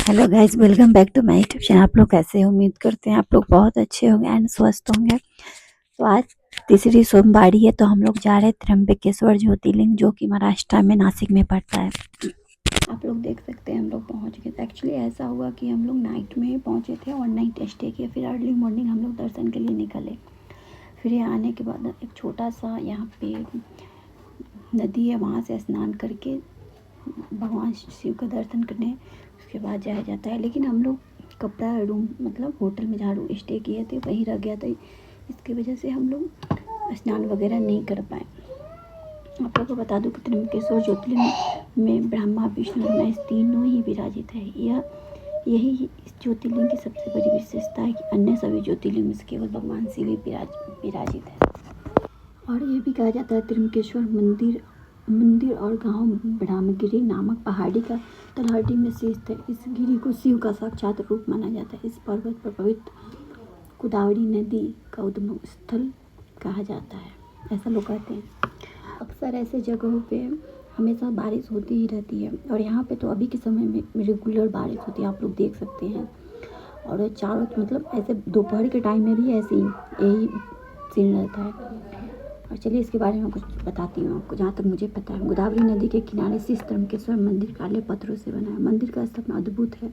Hello guys, welcome back to my YouTube channel. आप लोग कैसे हो? उम्मीद करते हैं आप लोग बहुत अच्छे होंगे एंड स्वस्थ होंगे। तो आज तीसरी सोमवारी है, तो हम लोग जा रहे हैं त्र्यंबकेश्वर ज्योतिर्लिंग, जो कि महाराष्ट्र में नासिक में पड़ता है। आप लोग देख सकते हैं हम लोग पहुंच गए। एक्चुअली ऐसा हुआ कि हम लोग नाइट में पहुंचे थे और नाइट स्टे किए, फिर अर्ली मॉर्निंग हम लोग दर्शन के लिए निकले। फिर यहाँ आने के बाद एक छोटा सा यहाँ पे नदी है, वहाँ से स्नान करके भगवान शिव का दर्शन करने उसके बाद जाया जाता है। लेकिन हम लोग कपड़ा रूम मतलब होटल में जहाँ स्टे किए थे वहीं रह गया था, इसकी वजह से हम लोग स्नान वगैरह नहीं कर पाए। आप लोगों को बता दूं कि त्र्यंबकेश्वर ज्योतिर्लिंग में ब्रह्मा विष्णु महेश तीनों ही विराजित है। यही इस ज्योतिर्लिंग की सबसे बड़ी विशेषता है कि अन्य सभी ज्योतिर्लिंग में केवल भगवान शिव ही विराजित है। और ये भी कहा जाता है त्र्यंबकेश्वर मंदिर और गांव ब्रह्मगिरी नामक पहाड़ी का तलहटी में स्थित है। इस गिरी को शिव का साक्षात रूप माना जाता है। इस पर्वत पर पवित्र गोदावरी नदी का उद्गम स्थल कहा जाता है, ऐसा लोग कहते हैं। अक्सर ऐसे जगहों पे हमेशा बारिश होती ही रहती है, और यहाँ पे तो अभी के समय में रेगुलर बारिश होती है, आप लोग देख सकते हैं। और चारों मतलब ऐसे दोपहर के टाइम में भी ऐसे ही यही सीन रहता है। और चलिए इसके बारे में कुछ बताती हूँ आपको, जहाँ तक मुझे पता है। गोदावरी नदी के किनारे स्थित त्र्यंबकेश्वर मंदिर काले पत्थरों से बना है। मंदिर का स्थापना अद्भुत है।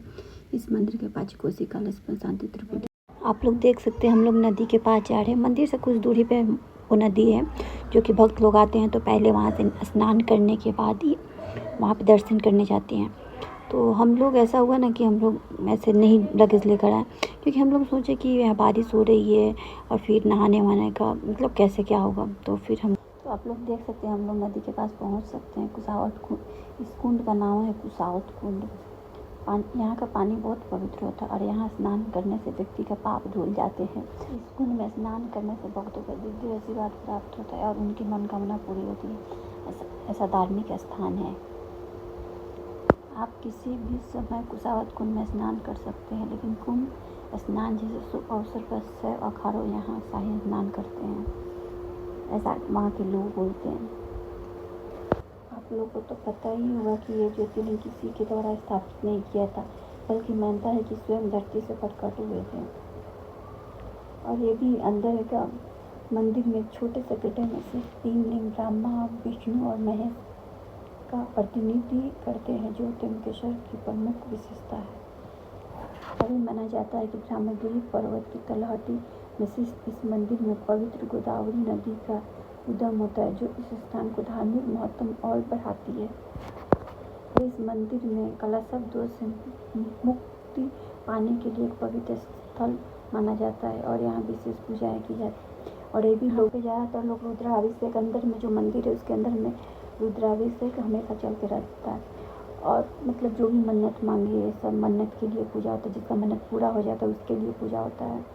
इस मंदिर के पास कोसी कलश पर शांति त्रिपुटी। आप लोग देख सकते हैं हम लोग नदी के पास जा रहे हैं। मंदिर से कुछ दूरी पे वो नदी है, जो कि भक्त लोग आते हैं तो पहले वहाँ से स्नान करने के बाद ही वहाँ पे दर्शन करने जाते हैं। तो हम लोग ऐसा हुआ ना कि हम लोग ऐसे नहीं लगेज लेकर आए, क्योंकि हम लोग सोचे कि यहाँ बारिश हो रही है और फिर नहाने वहाने का मतलब कैसे क्या होगा। तो फिर तो आप लोग देख सकते हैं हम लोग नदी के पास पहुँच सकते हैं। कुसावत कुंड, इस कुंड का नाम है कुसावत कुंड। यहाँ का पानी बहुत पवित्र होता है और यहाँ स्नान करने से व्यक्ति का पाप धुल जाते हैं। इस कुंड में स्नान करने से भक्तों को दिव्य आशीर्वाद प्राप्त होता है और उनकी मनोकामना पूरी होती है। ऐसा धार्मिक स्थान है। आप किसी भी समय कुसावत कुंड में स्नान कर सकते हैं, लेकिन कुंभ स्नान जैसे शुभ अवसर पर शैव अखाड़ों यहाँ शाही स्नान करते हैं, ऐसा वहाँ के लोग बोलते हैं। आप लोगों को तो पता ही होगा कि ये ज्योतिर्लिंग किसी के द्वारा स्थापित नहीं किया था, बल्कि मानता है कि स्वयं धरती से प्रकट हुए थे। और ये भी अंदर का मंदिर में छोटे से गड्ढे में से 3 लिंग ब्रह्मा विष्णु और महेश का प्रतिनिधि करते हैं, जो त्र्यंबकेश्वर की प्रमुख विशेषता है। अभी माना जाता है कि ब्रह्मगिरी पर्वत की तलहटी में स्थित इस मंदिर में पवित्र गोदावरी नदी का उद्गम होता है, जो इस स्थान को धार्मिक महत्व और बढ़ाती है। इस मंदिर में कलशव दोष से मुक्ति पाने के लिए एक पवित्र स्थल माना जाता है और यहाँ विशेष पूजाएं की जाती है। और ये भी लोग ज़्यादातर लोग रुद्राभिषेक अंदर में जो मंदिर है उसके अंदर में रुद्राभिषेक हमेशा चलते रहता है। और मतलब जो भी मन्नत मांगी है सब मन्नत के लिए पूजा होता है, जिसका मन्नत पूरा हो जाता है उसके लिए पूजा होता है।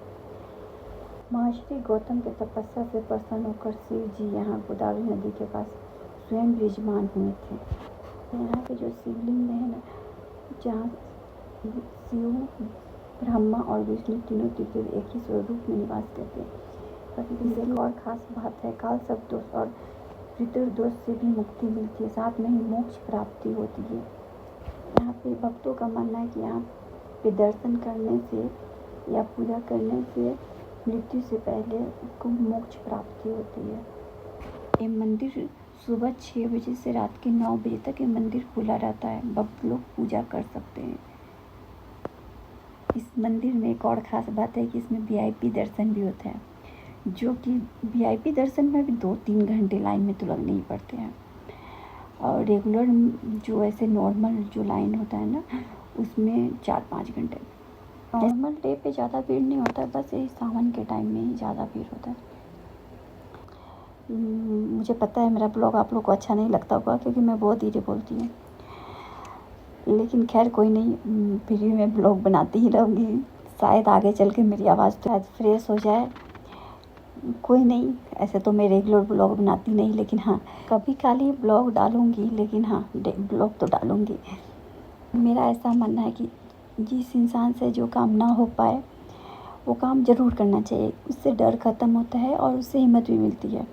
महर्षि गौतम के तपस्या से प्रसन्न होकर शिव जी यहाँ गोदावरी नदी के पास स्वयं विराजमान हुए थे। यहाँ के जो शिवलिंग है ना, जहाँ शिव ब्रह्मा और विष्णु तीनों त्रिदेव एक ही स्वरूप में निवास करते हैं। एक और खास बात है, काल सब दोष और पितृदोष से भी मुक्ति मिलती है, साथ में ही मोक्ष प्राप्ति होती है। यहाँ पे भक्तों का मानना है कि यहाँ पे दर्शन करने से या पूजा करने से मृत्यु से पहले को मोक्ष प्राप्ति होती है। ये मंदिर सुबह 6 बजे से रात के 9 बजे तक ये मंदिर खुला रहता है, भक्त लोग पूजा कर सकते हैं। इस मंदिर में एक और ख़ास बात है कि इसमें VIP दर्शन भी होता है, जो कि VIP दर्शन में भी 2-3 घंटे लाइन में तो लगने ही पड़ते हैं। और रेगुलर जो ऐसे नॉर्मल जो लाइन होता है ना, उसमें 4-5 घंटे। नॉर्मल डे पे ज़्यादा भीड़ नहीं होता है, बस यही सावन के टाइम में ही ज़्यादा भीड़ होता है। मुझे पता है मेरा ब्लॉग आप लोग को अच्छा नहीं लगता होगा, क्योंकि मैं बहुत धीरे बोलती हूँ, लेकिन खैर कोई नहीं, फिर भी मैं ब्लॉग बनाती ही रहूँगी। शायद आगे चल के मेरी आवाज़ तो आज फ्रेश हो जाए, कोई नहीं। ऐसे तो मैं रेगुलर ब्लॉग बनाती नहीं, लेकिन हाँ कभी खाली ब्लॉग डालूँगी, लेकिन हाँ ब्लॉग तो डालूँगी। मेरा ऐसा मानना है कि जिस इंसान से जो काम ना हो पाए वो काम ज़रूर करना चाहिए, उससे डर ख़त्म होता है और उससे हिम्मत भी मिलती है।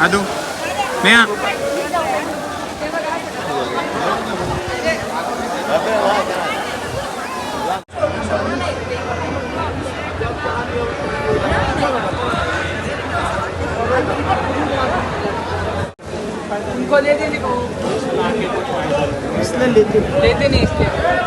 Aduh, Mea. उनको ले देने को इसलिए लेते नहीं इसलिए